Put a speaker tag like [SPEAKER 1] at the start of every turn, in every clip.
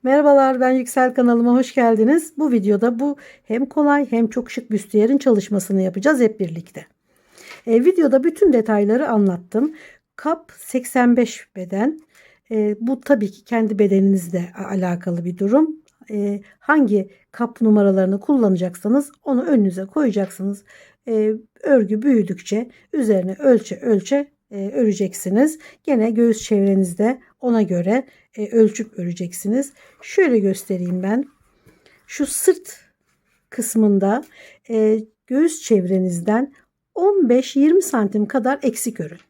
[SPEAKER 1] Merhabalar, ben Yüksel, kanalıma hoş geldiniz. Bu videoda bu hem kolay hem çok şık büstiyerin çalışmasını yapacağız hep birlikte. Videoda bütün detayları anlattım. Kap 85 beden. Bu tabii ki kendi bedeninizle alakalı bir durum. Hangi kap numaralarını kullanacaksanız onu önünüze koyacaksınız. Örgü büyüdükçe üzerine ölçe ölçe öreceksiniz. Gene göğüs çevrenizde ona göre ölçüp öreceksiniz. Şöyle göstereyim ben. Şu sırt kısmında göğüs çevrenizden 15-20 santim kadar eksik örün.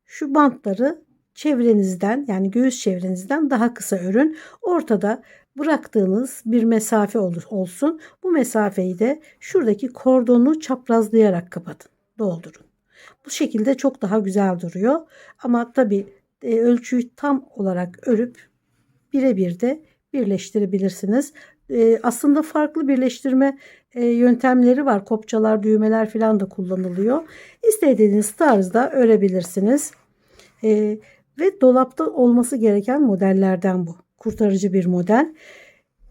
[SPEAKER 1] Şu bantları çevrenizden, yani göğüs çevrenizden daha kısa örün. Ortada bıraktığınız bir mesafe olsun. Bu mesafeyi de şuradaki kordonu çaprazlayarak kapatın. Doldurun. Bu şekilde çok daha güzel duruyor. Ama tabii ölçüyü tam olarak örüp birebir de birleştirebilirsiniz. Aslında farklı birleştirme yöntemleri var. Kopçalar, düğmeler falan da kullanılıyor. İstediğiniz tarzda örebilirsiniz. Ve dolapta olması gereken modellerden bu. Kurtarıcı bir model.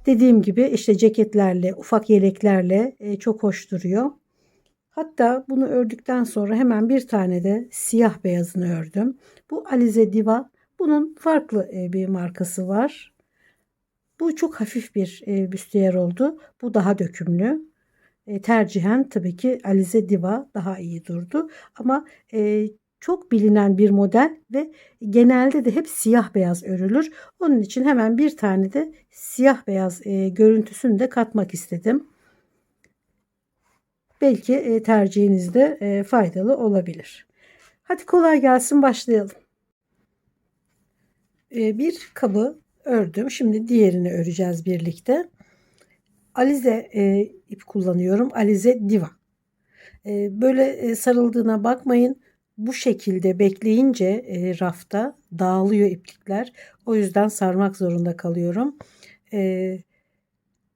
[SPEAKER 1] Dediğim gibi işte ceketlerle, ufak yeleklerle çok hoş duruyor. Hatta bunu ördükten sonra hemen bir tane de siyah beyazını ördüm. Bu Alize Diva. Bunun farklı bir markası var. Bu çok hafif bir büstiyer oldu. Bu daha dökümlü. Tercihen tabii ki Alize Diva daha iyi durdu. Ama çok bilinen bir model ve genelde de hep siyah beyaz örülür. Onun için hemen bir tane de siyah beyaz görüntüsünü de katmak istedim. Belki tercihinizde faydalı olabilir. Hadi kolay gelsin, başlayalım. Bir kabı ördüm. Şimdi diğerini öreceğiz birlikte. Alize ip kullanıyorum. Alize Diva. Böyle sarıldığına bakmayın. Bu şekilde bekleyince rafta dağılıyor iplikler. O yüzden sarmak zorunda kalıyorum.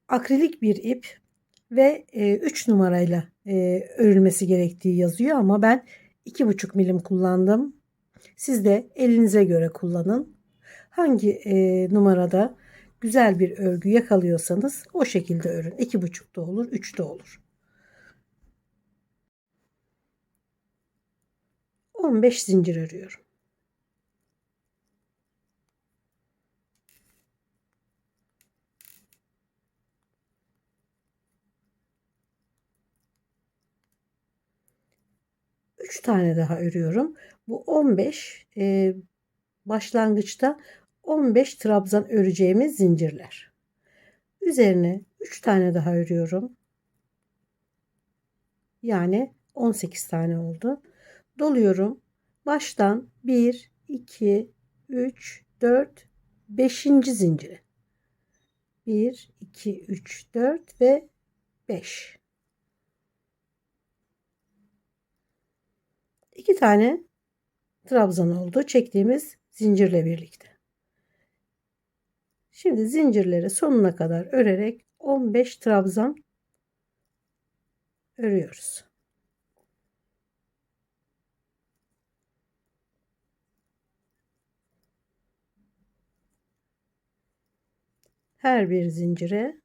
[SPEAKER 1] Akrilik bir ip ve 3 numarayla örülmesi gerektiği yazıyor ama ben 2,5 milim kullandım. Siz de elinize göre kullanın. Hangi numarada güzel bir örgü yakalıyorsanız o şekilde örün. 2,5 da olur, 3 de olur. 15 zincir örüyorum. Üç tane daha örüyorum. Bu 15 başlangıçta 15 trabzan öreceğimiz zincirler. Üzerine 3 tane daha örüyorum. Yani 18 tane oldu. Doluyorum. Baştan 1, 2, 3, 4, 5. zinciri. 1, 2, 3, 4 ve 5. 2 tane trabzan oldu çektiğimiz zincirle birlikte. Şimdi zincirleri sonuna kadar örerek 15 trabzan örüyoruz. Her bir zincire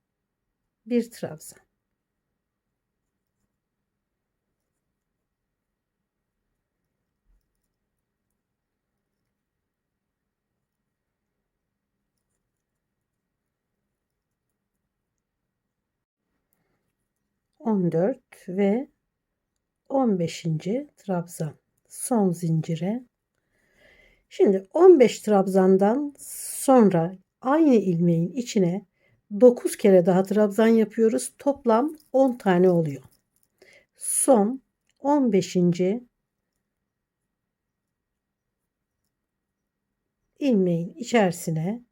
[SPEAKER 1] bir trabzan. On dört ve 15. trabzan son zincire. Şimdi 15 trabzandan sonra aynı ilmeğin içine 9 kere daha trabzan yapıyoruz. Toplam 10 tane oluyor. Son 15. ilmeğin içerisine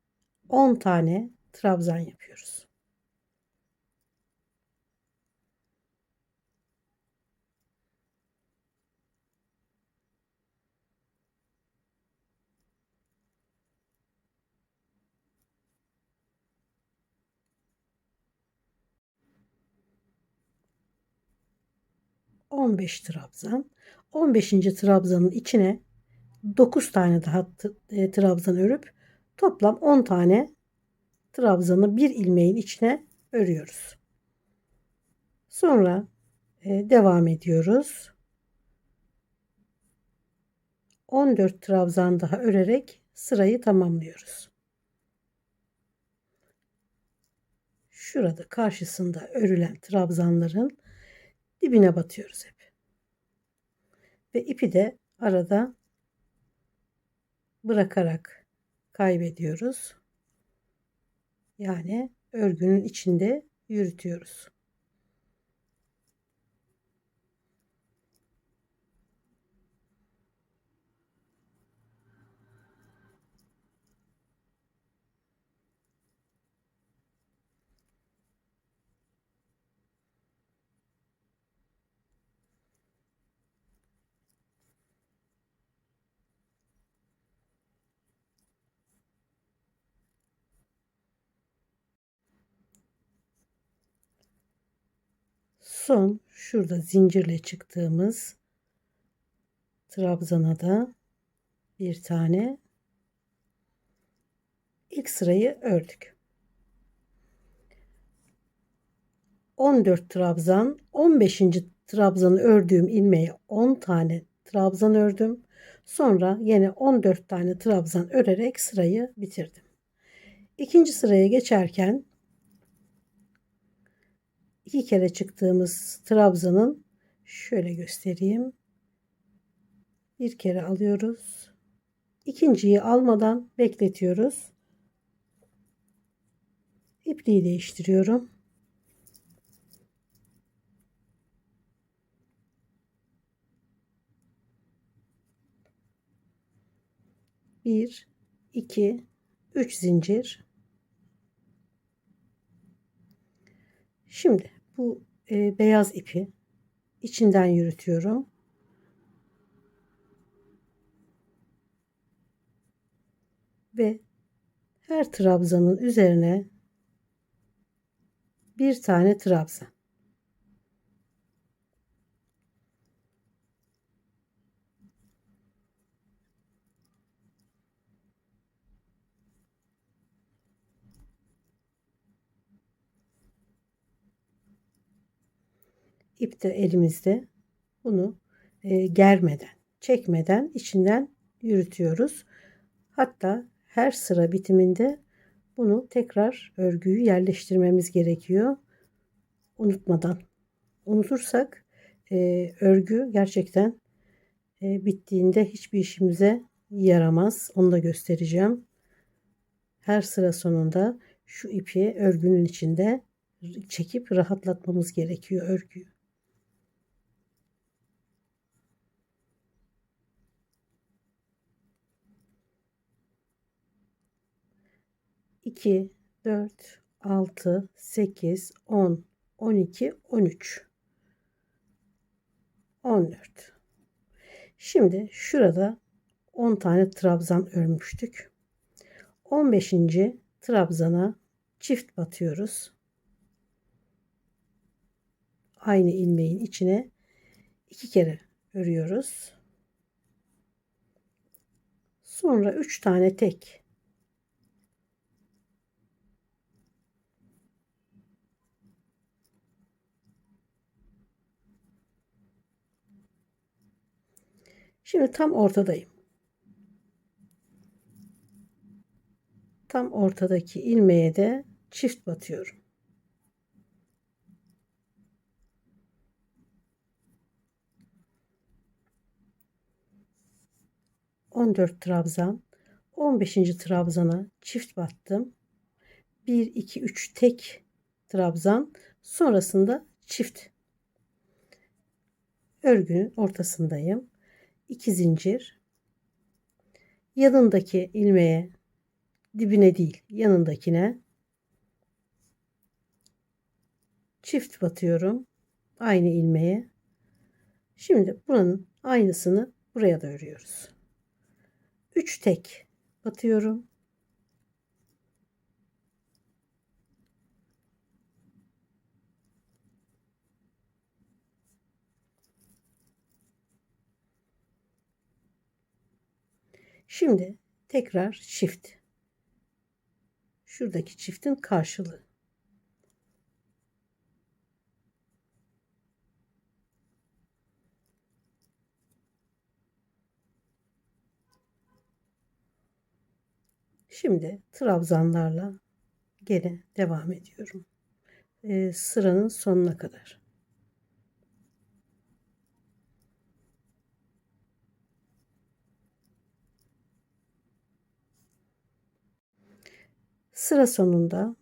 [SPEAKER 1] 10 tane trabzan yapıyoruz. 15 trabzan. 15. trabzanın içine 9 tane daha trabzan örüp toplam 10 tane trabzanı bir ilmeğin içine örüyoruz. Sonra devam ediyoruz. 14 trabzan daha örerek sırayı tamamlıyoruz. Şurada karşısında örülen trabzanların dibine batıyoruz hep. Ve ipi de arada bırakarak kaybediyoruz. Yani örgünün içinde yürütüyoruz. Son şurada zincirle çıktığımız trabzana da bir tane ilk sırayı ördük. 14 trabzan, 15. trabzanı ördüğüm ilmeğe 10 tane trabzan ördüm. Sonra yine 14 tane trabzan örerek sırayı bitirdim. İkinci sıraya geçerken iki kere çıktığımız trabzanın şöyle göstereyim. Bir kere alıyoruz. İkinciyi almadan bekletiyoruz. İpliği değiştiriyorum. Bir, iki, üç zincir. Şimdi bu beyaz ipi içinden yürütüyorum. Ve her trabzanın üzerine bir tane trabzan. İp de elimizde. Bunu germeden, çekmeden içinden yürütüyoruz. Hatta her sıra bitiminde bunu tekrar örgüyü yerleştirmemiz gerekiyor. Unutmadan. Unutursak örgü gerçekten bittiğinde hiçbir işimize yaramaz. Onu da göstereceğim. Her sıra sonunda şu ipi örgünün içinde çekip rahatlatmamız gerekiyor örgüyü. İki, 4, 6, 8, 10, 12, 13, 14. Şimdi şurada 10 tane trabzan örmüştük. 15. trabzana çift batıyoruz. Aynı ilmeğin içine 2 kere örüyoruz. Sonra 3 tane tek. Şimdi tam ortadayım. Tam ortadaki ilmeğe de çift batıyorum. 14 trabzan, 15. trabzana çift battım. 1 2 3 tek trabzan, sonrasında çift. Örgünün ortasındayım. 2 zincir. Yanındaki ilmeğe, dibine değil, yanındakine çift batıyorum. Aynı ilmeğe. Şimdi buranın aynısını buraya da örüyoruz. 3 tek batıyorum. Şimdi tekrar çift. şuradaki çiftin karşılığı. Şimdi trabzanlarla gene devam ediyorum. Sıranın sonuna kadar. Sıra sonunda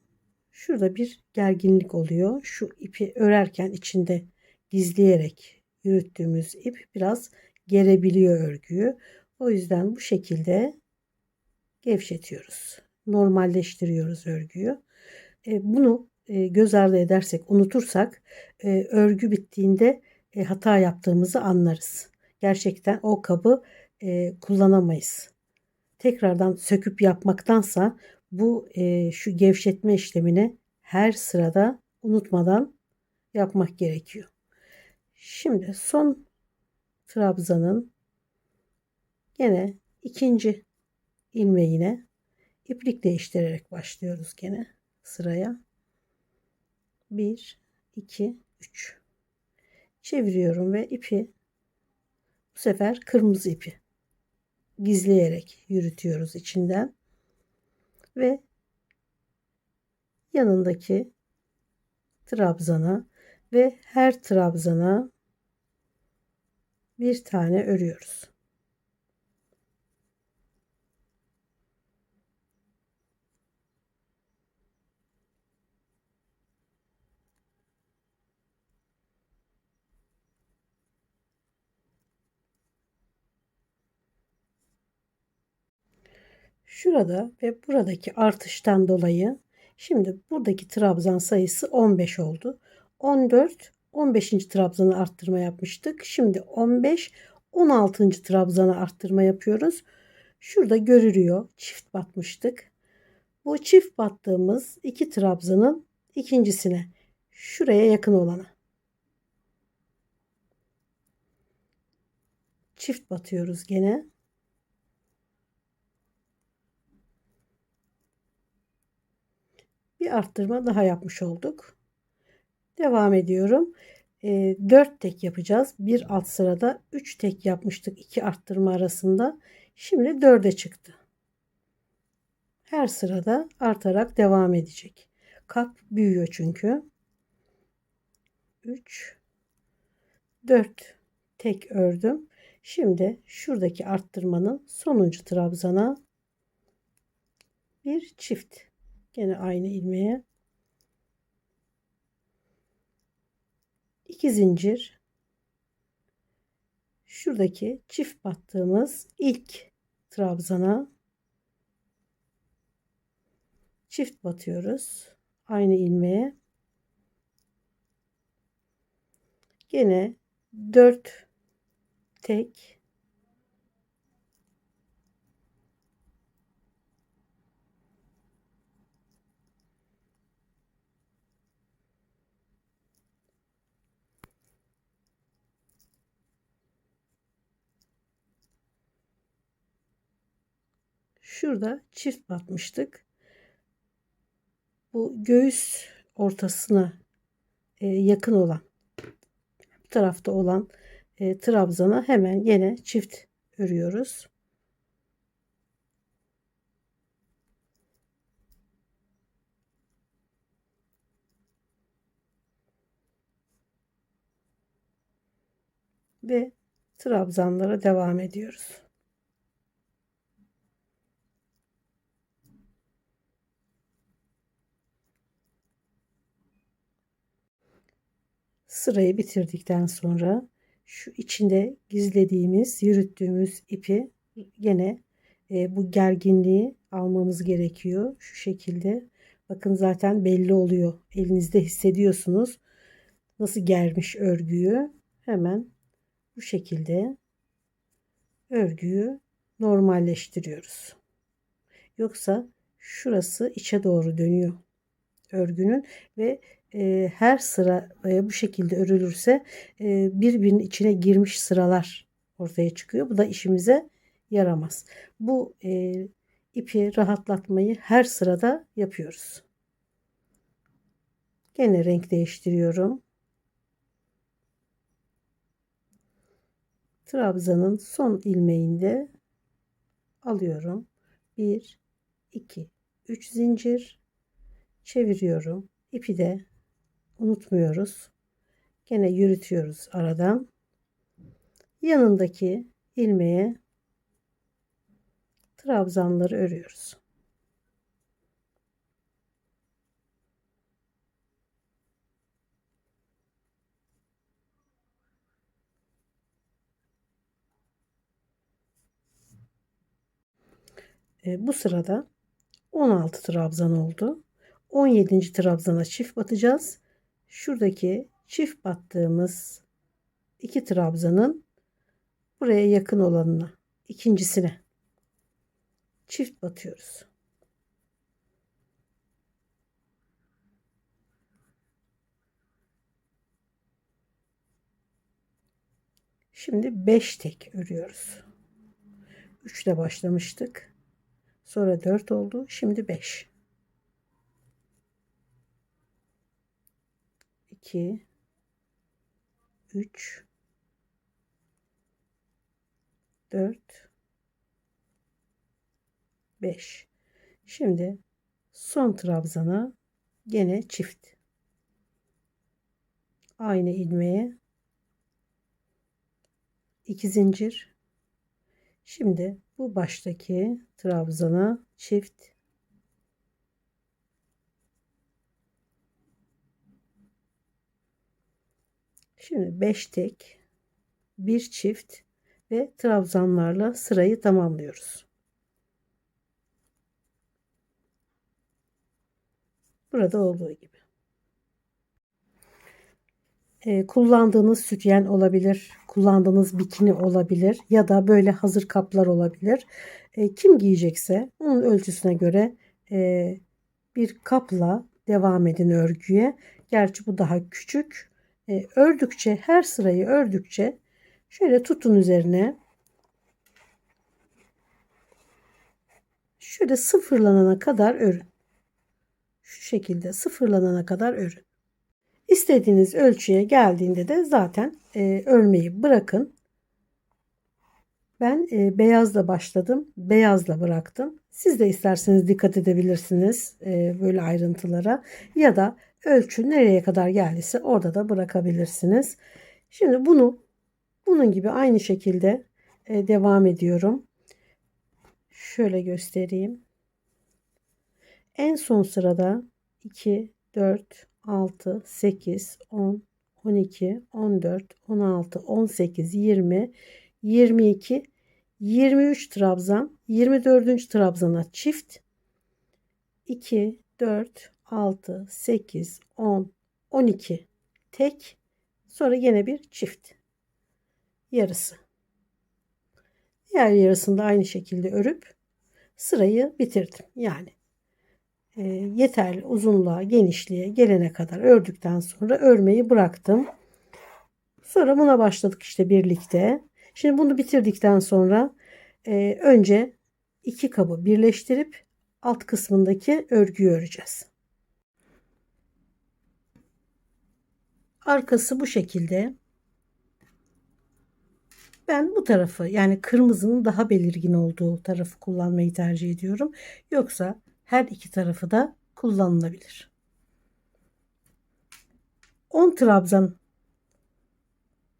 [SPEAKER 1] şurada bir gerginlik oluyor. Şu ipi örerken içinde gizleyerek yürüttüğümüz ip biraz gerebiliyor örgüyü. O yüzden bu şekilde gevşetiyoruz. Normalleştiriyoruz örgüyü. Bunu göz ardı edersek, unutursak örgü bittiğinde hata yaptığımızı anlarız. Gerçekten o kabı kullanamayız. Tekrardan söküp yapmaktansa bu şu gevşetme işlemini her sırada unutmadan yapmak gerekiyor. Şimdi son trabzanın gene ikinci ilmeğine iplik değiştirerek başlıyoruz gene sıraya. 1 2 3 çeviriyorum ve ipi bu sefer kırmızı ipi gizleyerek yürütüyoruz içinden ve yanındaki trabzana ve her trabzana bir tane örüyoruz. Şurada ve buradaki artıştan dolayı şimdi buradaki trabzan sayısı 15 oldu. 14 15. trabzanı arttırma yapmıştık. Şimdi 15 16. trabzanı arttırma yapıyoruz. Şurada görülüyor. Çift batmıştık. Bu çift battığımız iki trabzanın ikincisine, şuraya yakın olana çift batıyoruz gene. Bir arttırma daha yapmış olduk. Devam ediyorum. 4 tek yapacağız. Bir alt sırada 3 tek yapmıştık 2 arttırma arasında. Şimdi 4'e çıktı. Her sırada artarak devam edecek. Kap büyüyor çünkü. 3 4 tek ördüm. Şimdi şuradaki arttırmanın sonuncu trabzana bir çift. Gene aynı ilmeğe 2 zincir. Şuradaki çift battığımız ilk trabzana çift batıyoruz. Aynı ilmeğe. Gene 4 tek şurada çift batmıştık. Bu göğüs ortasına yakın olan bu tarafta olan trabzana hemen yine çift örüyoruz. Ve trabzanlara devam ediyoruz. Sırayı bitirdikten sonra şu içinde gizlediğimiz, yürüttüğümüz ipi gene bu gerginliği almamız gerekiyor. Şu şekilde. Bakın zaten belli oluyor. Elinizde hissediyorsunuz. Nasıl germiş örgüyü. Hemen bu şekilde örgüyü normalleştiriyoruz. Yoksa şurası içe doğru dönüyor örgünün ve her sıra bu şekilde örülürse birbirinin içine girmiş sıralar ortaya çıkıyor. Bu da işimize yaramaz. Bu ipi rahatlatmayı her sırada yapıyoruz. Gene renk değiştiriyorum. Trabzanın son ilmeğinde alıyorum. 1 2 3 zincir çeviriyorum. İpi de unutmuyoruz. Gene yürütüyoruz aradan. Yanındaki ilmeğe trabzanları örüyoruz. Bu sırada 16 trabzan oldu. 17. trabzana çift batacağız. Şuradaki çift battığımız 2 trabzanın buraya yakın olanına, ikincisine çift batıyoruz. Şimdi 5 tek örüyoruz. 3 ile başlamıştık. Sonra 4 oldu. Şimdi 5. 2 3 4 5. Şimdi son trabzana gene çift. Aynı ilmeğe 2 zincir. Şimdi bu baştaki trabzana çift. Şimdi 5 tek, bir çift ve trabzanlarla sırayı tamamlıyoruz. Burada olduğu gibi. Kullandığınız sütyen olabilir, kullandığınız bikini olabilir ya da böyle hazır kaplar olabilir. Kim giyecekse onun ölçüsüne göre bir kapla devam edin örgüye. Gerçi bu daha küçük. Ördükçe, her sırayı ördükçe şöyle tutun üzerine. Şöyle sıfırlanana kadar örün. Şu şekilde sıfırlanana kadar örün. İstediğiniz ölçüye geldiğinde de zaten örmeyi bırakın. Ben beyazla başladım. Beyazla bıraktım. Siz de isterseniz dikkat edebilirsiniz böyle ayrıntılara. Ya da ölçü nereye kadar geldiyse orada da bırakabilirsiniz. Şimdi bunun gibi aynı şekilde devam ediyorum. Şöyle göstereyim. En son sırada 2, 4, 6, 8, 10, 12, 14, 16, 18, 20, 22, 23 trabzan, 24. trabzana çift, 2, 4, 6, 8, 10, 12 tek, sonra yine bir çift yarısı. Diğer yarısını da aynı şekilde örüp sırayı bitirdim. Yani yeterli uzunluğa, genişliğe gelene kadar ördükten sonra örmeyi bıraktım. Sonra buna başladık işte birlikte. Şimdi bunu bitirdikten sonra önce iki kabı birleştirip alt kısmındaki örgüyü öreceğiz. Arkası bu şekilde. Ben bu tarafı, yani kırmızının daha belirgin olduğu tarafı kullanmayı tercih ediyorum. Yoksa her iki tarafı da kullanılabilir. 10 trabzan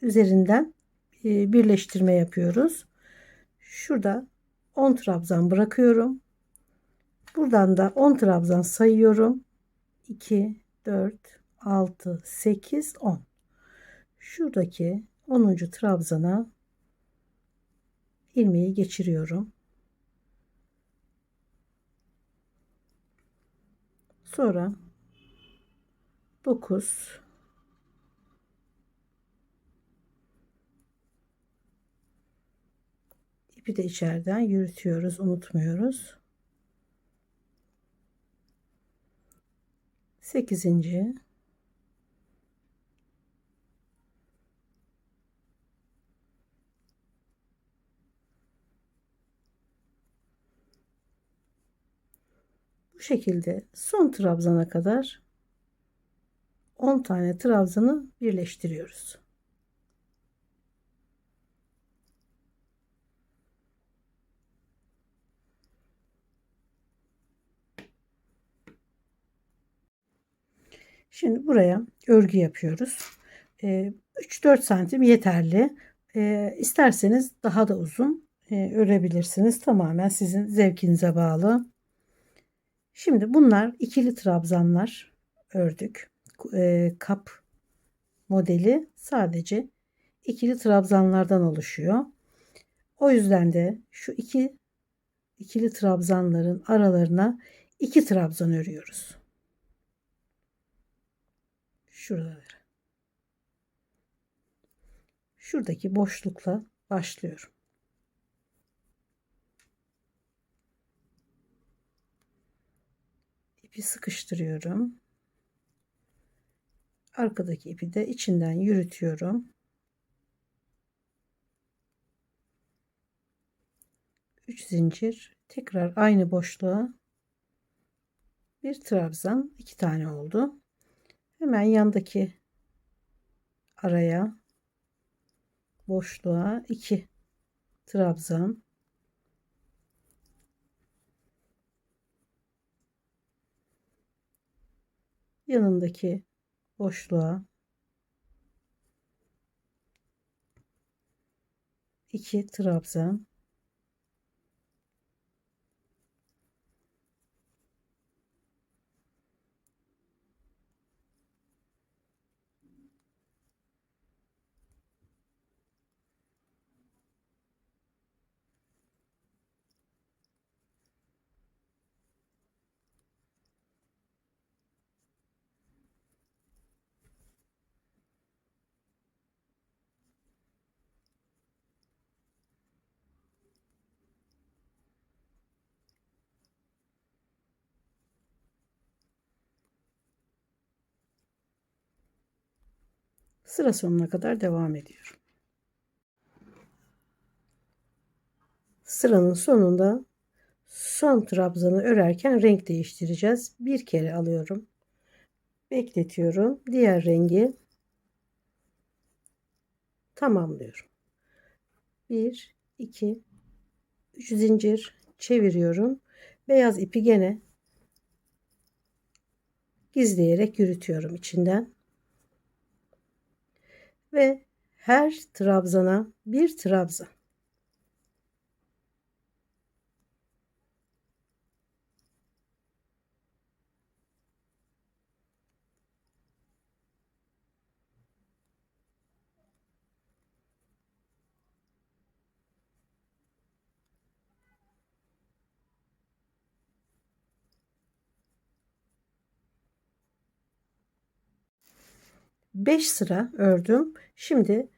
[SPEAKER 1] üzerinden birleştirme yapıyoruz. Şurada 10 trabzan bırakıyorum. Buradan da 10 trabzan sayıyorum. 2, 4, 6, 8, 10. Şuradaki 10. trabzana ilmeği geçiriyorum. Sonra 9, 2 de içeriden yürütüyoruz, unutmuyoruz. 8. Bu şekilde son trabzana kadar 10 tane trabzanı birleştiriyoruz. Şimdi buraya örgü yapıyoruz. 3-4 santim yeterli. İsterseniz daha da uzun örebilirsiniz. Tamamen sizin zevkinize bağlı. Şimdi bunlar ikili trabzanlar ördük. Kap modeli sadece ikili trabzanlardan oluşuyor. O yüzden de şu ikili trabzanların aralarına 2 trabzan örüyoruz. Şuralara. Şuradaki boşlukla başlıyorum. İpi sıkıştırıyorum. Arkadaki ipi de içinden yürütüyorum. 3 zincir, tekrar aynı boşluğa bir trabzan, 2 tane oldu. Hemen yandaki araya boşluğa 2 trabzan, yanındaki boşluğa 2 trabzan, sıra sonuna kadar devam ediyorum. Sıranın sonunda son trabzanı örerken renk değiştireceğiz. Bir kere alıyorum. Bekletiyorum. Diğer rengi tamamlıyorum. 1, 2, 3 zincir çeviriyorum. Beyaz ipi gene gizleyerek yürütüyorum içinden. Ve her trabzana bir trabzan. Beş sıra ördüm. Şimdi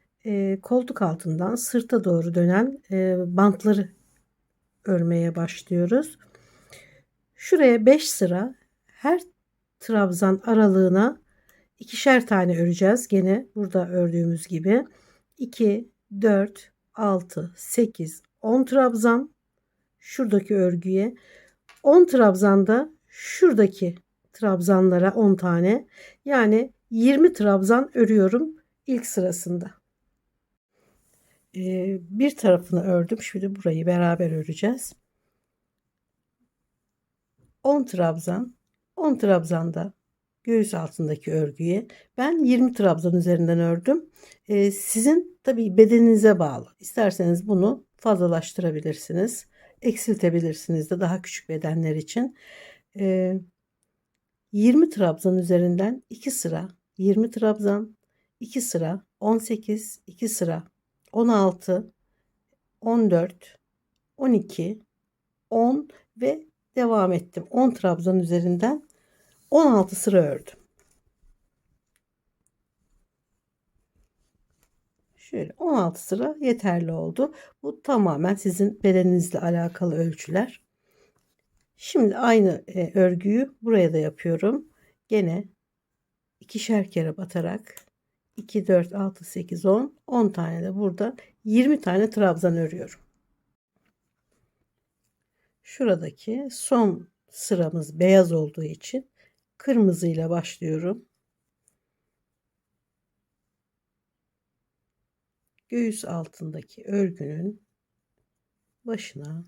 [SPEAKER 1] koltuk altından sırta doğru dönen bantları örmeye başlıyoruz. Şuraya 5 sıra, her trabzan aralığına ikişer tane öreceğiz. Gene burada ördüğümüz gibi 2, 4, 6, 8, 10 trabzan şuradaki örgüye, 10 trabzanda şuradaki trabzanlara 10 tane, yani 20 trabzan örüyorum ilk sırasında. Bir tarafını ördüm. Şimdi burayı beraber öreceğiz. 10 trabzan, 10 trabzanda göğüs altındaki örgüye ben 20 trabzan üzerinden ördüm. Sizin tabii bedeninize bağlı. İsterseniz bunu fazlalaştırabilirsiniz. Eksiltebilirsiniz de daha küçük bedenler için. 20 trabzan üzerinden 2 sıra 20 trabzan, 2 sıra 18, 2 sıra 16, 14, 12, 10 ve devam ettim. 10 trabzan üzerinden 16 sıra ördüm. Şöyle 16 sıra yeterli oldu. Bu tamamen sizin bedeninizle alakalı ölçüler. Şimdi aynı örgüyü buraya da yapıyorum. Gene ikişer kere batarak 2, 4, 6, 8, 10. 10 tane de burada 20 tane trabzan örüyorum. Şuradaki son sıramız beyaz olduğu için kırmızıyla başlıyorum. Göğüs altındaki örgünün başına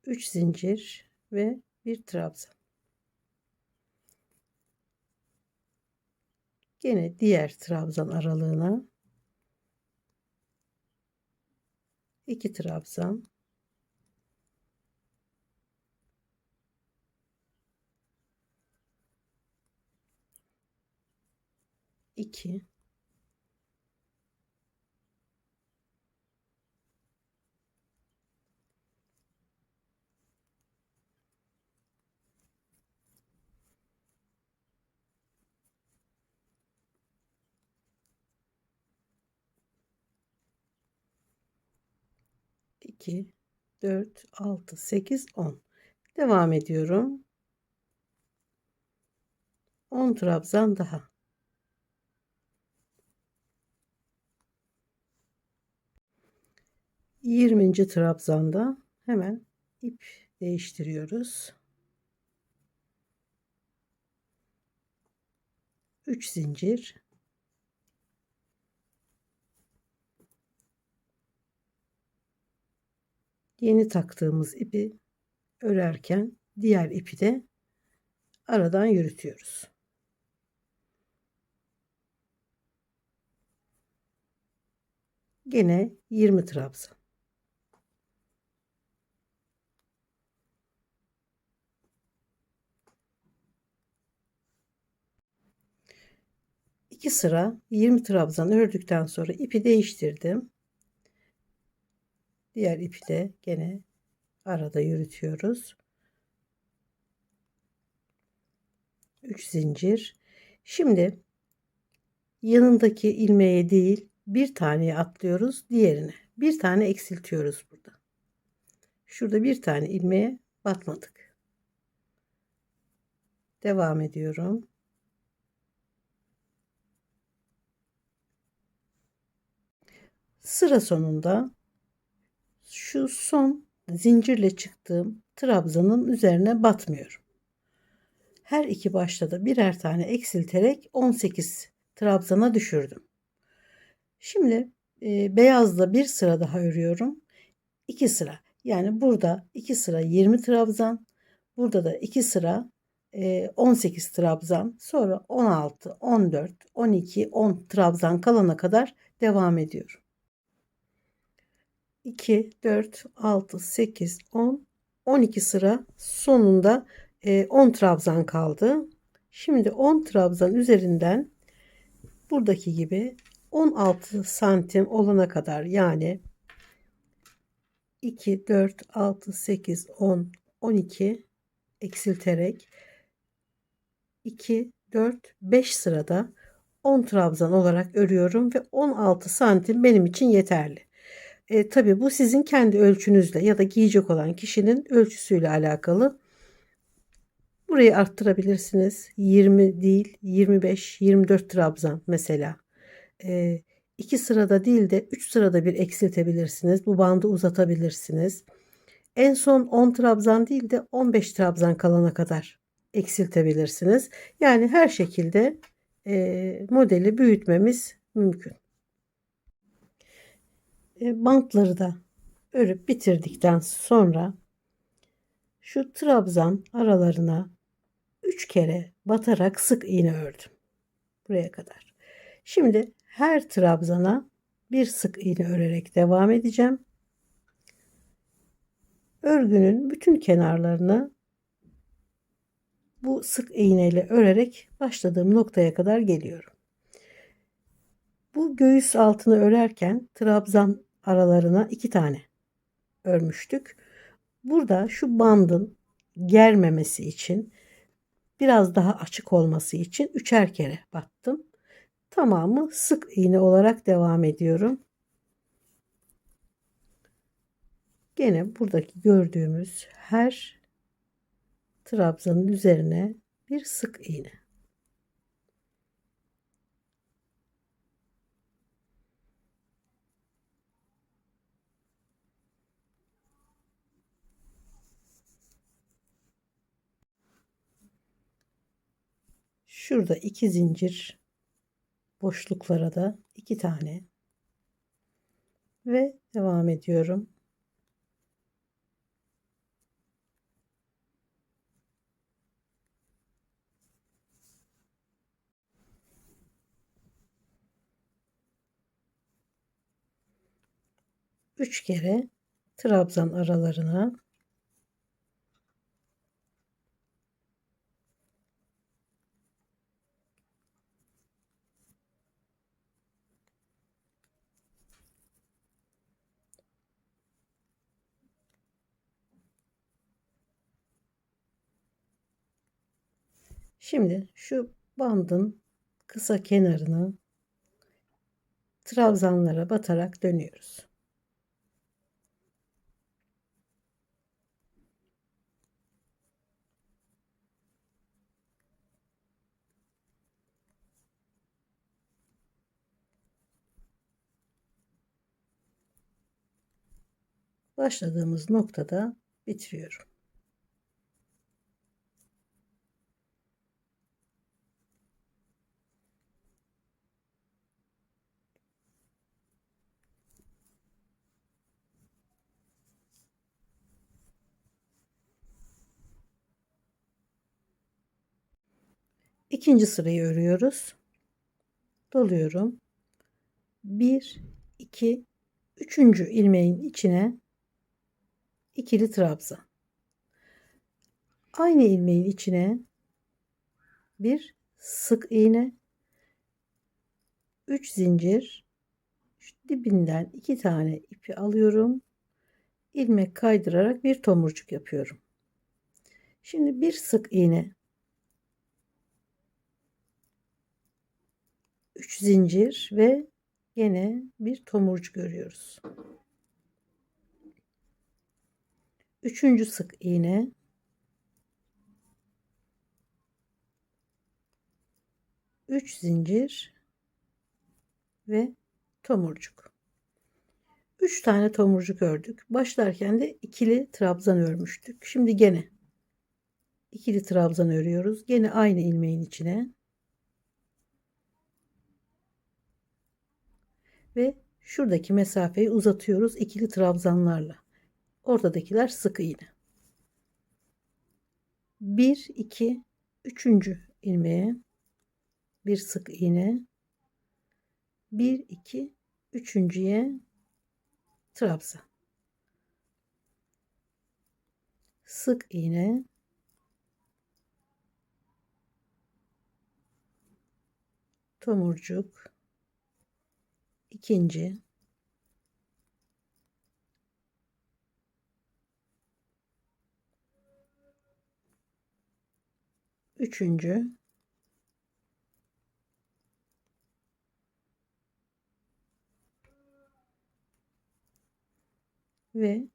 [SPEAKER 1] 3 zincir ve bir trabzan. Gene diğer trabzan aralığına 2 trabzan, 2, 2, 4, 6, 8, 10. Devam ediyorum. 10 trabzan daha. 20. trabzanda hemen ip değiştiriyoruz. 3 zincir, yeni taktığımız ipi örerken diğer ipi de aradan yürütüyoruz. Gene 20 trabzan. İki sıra 20 trabzan ördükten sonra ipi değiştirdim. Diğer ipi de gene arada yürütüyoruz. 3 zincir. Şimdi yanındaki ilmeğe değil bir taneye atlıyoruz diğerine. Bir tane eksiltiyoruz burada. Şurada bir tane ilmeğe batmadık. Devam ediyorum. Sıra sonunda şu son zincirle çıktığım trabzanın üzerine batmıyorum. Her iki başta da birer tane eksilterek 18 trabzana düşürdüm. Şimdi beyazla bir sıra daha örüyorum. 2 sıra. Yani burada 2 sıra 20 trabzan. Burada da 2 sıra 18 trabzan. Sonra 16, 14, 12, 10 trabzan kalana kadar devam ediyorum. 2, 4, 6, 8, 10, 12 sıra sonunda 10 trabzan kaldı. Şimdi 10 trabzan üzerinden buradaki gibi 16 santim olana kadar, yani 2, 4, 6, 8, 10, 12 eksilterek 2, 4, 5 sırada 10 trabzan olarak örüyorum ve 16 santim benim için yeterli. Tabii bu sizin kendi ölçünüzle ya da giyecek olan kişinin ölçüsüyle alakalı. Burayı arttırabilirsiniz. 20 değil, 25, 24 trabzan mesela. 2 sırada değil de 3 sırada bir eksiltebilirsiniz. Bu bandı uzatabilirsiniz. En son 10 trabzan değil de 15 trabzan kalana kadar eksiltebilirsiniz. Yani her şekilde modeli büyütmemiz mümkün. Bantları da örüp bitirdikten sonra şu trabzan aralarına 3 kere batarak sık iğne ördüm. Buraya kadar. Şimdi her trabzana bir sık iğne örerek devam edeceğim. Örgünün bütün kenarlarını bu sık iğne ile örerek başladığım noktaya kadar geliyorum. Bu göğüs altını örerken trabzan aralarına 2 tane örmüştük. Burada şu bandın germemesi için, biraz daha açık olması için 3'er kere battım. Tamamı sık iğne olarak devam ediyorum. Gene buradaki gördüğümüz her trabzanın üzerine bir sık iğne. Şurada 2 zincir boşluklara da 2 tane ve devam ediyorum. Üç kere trabzan aralarına şimdi şu bandın kısa kenarını trabzanlara batarak dönüyoruz. Başladığımız noktada bitiriyorum. İkinci sırayı örüyoruz. Doluyorum. 1 2 üçüncü ilmeğin içine ikili trabzan. Aynı ilmeğin içine bir sık iğne, 3 zincir, şu dibinden 2 tane ipi alıyorum. İlmek kaydırarak bir tomurcuk yapıyorum. Şimdi bir sık iğne, 3 zincir ve yine bir tomurcuk örüyoruz. Üçüncü sık iğne, 3 zincir ve tomurcuk. 3 tane tomurcuk ördük. Başlarken de ikili trabzan örmüştük. Şimdi gene ikili trabzan örüyoruz. Gene aynı ilmeğin içine ve şuradaki mesafeyi uzatıyoruz ikili trabzanlarla. Ortadakiler sık iğne. 1 2 üçüncü ilmeğe bir sık iğne, 1 2 üçüncüye trabzan, sık iğne, tomurcuk, ikinci, üçüncü, ve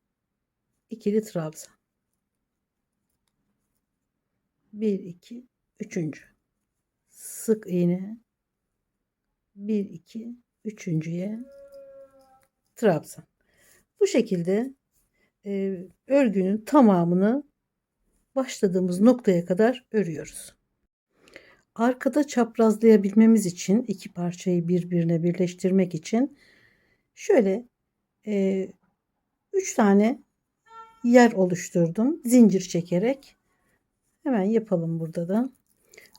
[SPEAKER 1] ikili trabzan. 1 2 üçüncü, sık iğne, 1 2 üçüncüye trabzan. Bu şekilde örgünün tamamını başladığımız noktaya kadar örüyoruz. Arkada çaprazlayabilmemiz için iki parçayı birbirine birleştirmek için şöyle 3 tane yer oluşturdum zincir çekerek. Hemen yapalım burada da.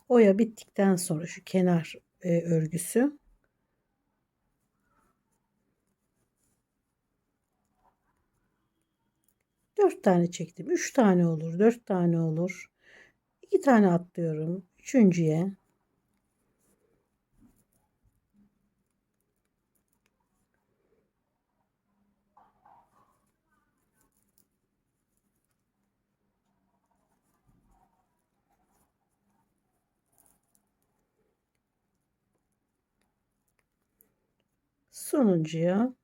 [SPEAKER 1] Oya bittikten sonra şu kenar örgüsü, dört tane çektim. 3 tane olur, 4 tane olur. 2 tane atlıyorum. Üçüncüye sonuncuya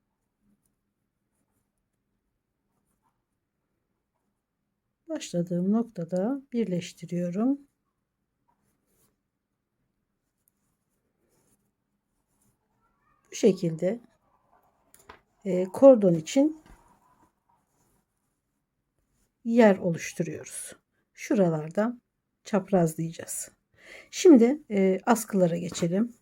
[SPEAKER 1] başladığım noktada birleştiriyorum. Bu şekilde kordon için yer oluşturuyoruz. Şuralardan çaprazlayacağız. Şimdi askılara geçelim.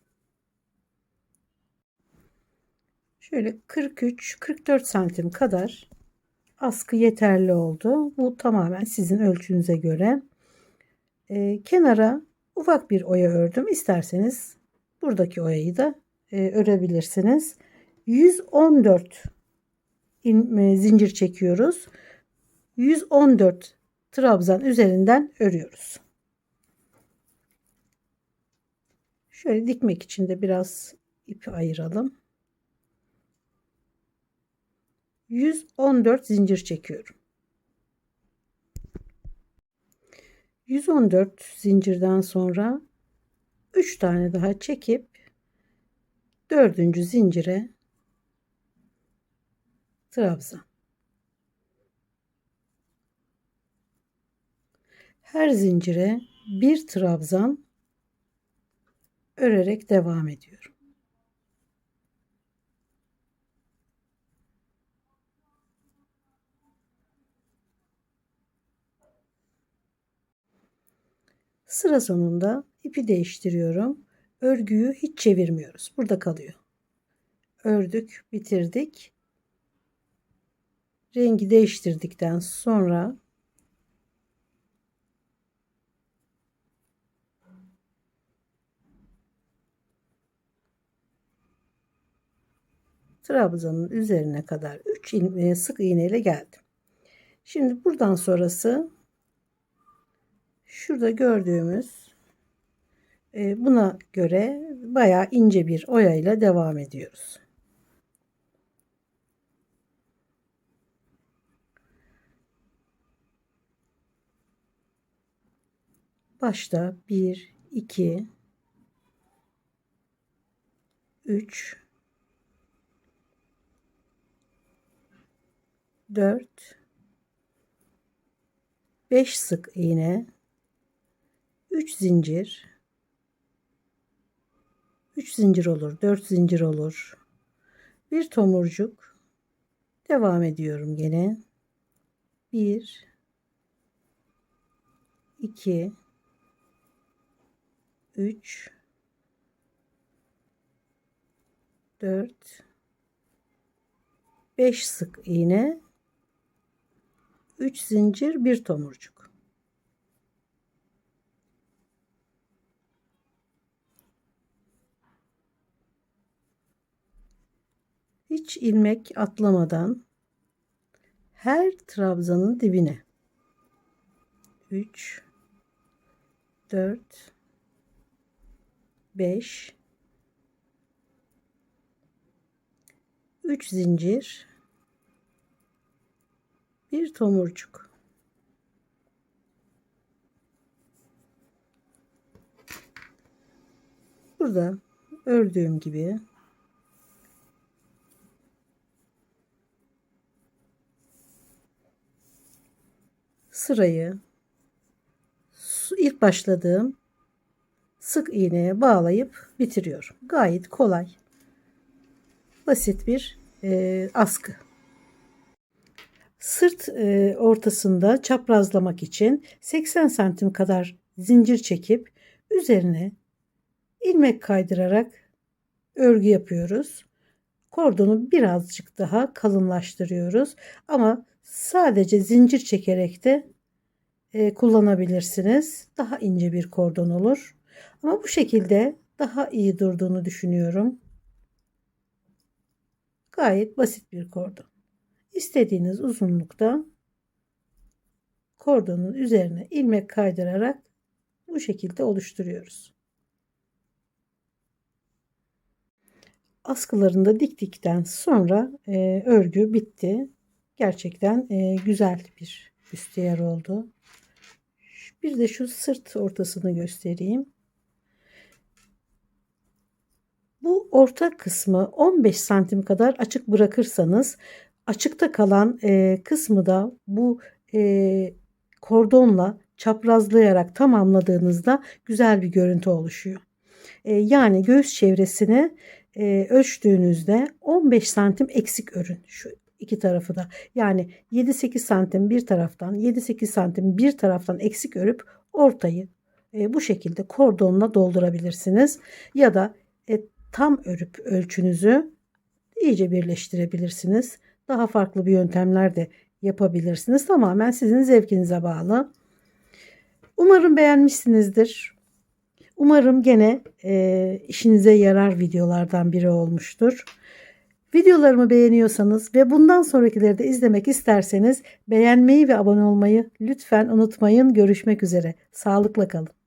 [SPEAKER 1] Şöyle 43-44 santim kadar askı yeterli oldu. Bu tamamen sizin ölçünüze göre. Kenara ufak bir oya ördüm. İsterseniz buradaki oyayı da örebilirsiniz. 114 zincir çekiyoruz. 114 trabzan üzerinden örüyoruz. Şöyle dikmek için de biraz ipi ayıralım. 114 zincir çekiyorum. 114 zincirden sonra 3 tane daha çekip 4. zincire trabzan. Her zincire bir trabzan örerek devam ediyorum. Sıra sonunda ipi değiştiriyorum. Örgüyü hiç çevirmiyoruz. Burada kalıyor. Ördük, bitirdik. Rengi değiştirdikten sonra trabzanın üzerine kadar 3 sık iğne ile geldim. Şimdi buradan sonrası şurada gördüğümüz buna göre bayağı ince bir oya ile devam ediyoruz. Başta 1, 2, 3, 4, 5 sık iğne, 3 zincir, 3 zincir olur, 4 zincir olur. Bir tomurcuk. Devam ediyorum gene. 1, 2, 3, 4, 5 sık iğne, 3 zincir, bir tomurcuk. Hiç ilmek atlamadan her trabzanın dibine 3, 4, 5, 3 zincir, bir tomurcuk. Burada ördüğüm gibi sırayı ilk başladığım sık iğneye bağlayıp bitiriyorum. Gayet kolay, basit bir askı. Sırt ortasında çaprazlamak için 80 santim kadar zincir çekip üzerine ilmek kaydırarak örgü yapıyoruz. Kordonu birazcık daha kalınlaştırıyoruz ama sadece zincir çekerek de kullanabilirsiniz. Daha ince bir kordon olur. Ama bu şekilde daha iyi durduğunu düşünüyorum. Gayet basit bir kordon. İstediğiniz uzunlukta kordonun üzerine ilmek kaydırarak bu şekilde oluşturuyoruz. Askılarını da diktikten sonra örgü bitti. Gerçekten güzel bir büstiyer oldu. Bir de şu sırt ortasını göstereyim. Bu orta kısmı 15 santim kadar açık bırakırsanız açıkta kalan kısmı da bu kordonla çaprazlayarak tamamladığınızda güzel bir görüntü oluşuyor. Yani göğüs çevresini ölçtüğünüzde 15 santim eksik örün. Şu iki tarafı da. Yani 7-8 santim bir taraftan, 7-8 santim bir taraftan eksik örüp ortayı bu şekilde kordonla doldurabilirsiniz. Ya da tam örüp ölçünüzü iyice birleştirebilirsiniz. Daha farklı bir yöntemler de yapabilirsiniz. Tamamen sizin zevkinize bağlı. Umarım beğenmişsinizdir. Umarım gene işinize yarar videolardan biri olmuştur. Videolarımı beğeniyorsanız ve bundan sonrakileri de izlemek isterseniz beğenmeyi ve abone olmayı lütfen unutmayın. Görüşmek üzere. Sağlıkla kalın.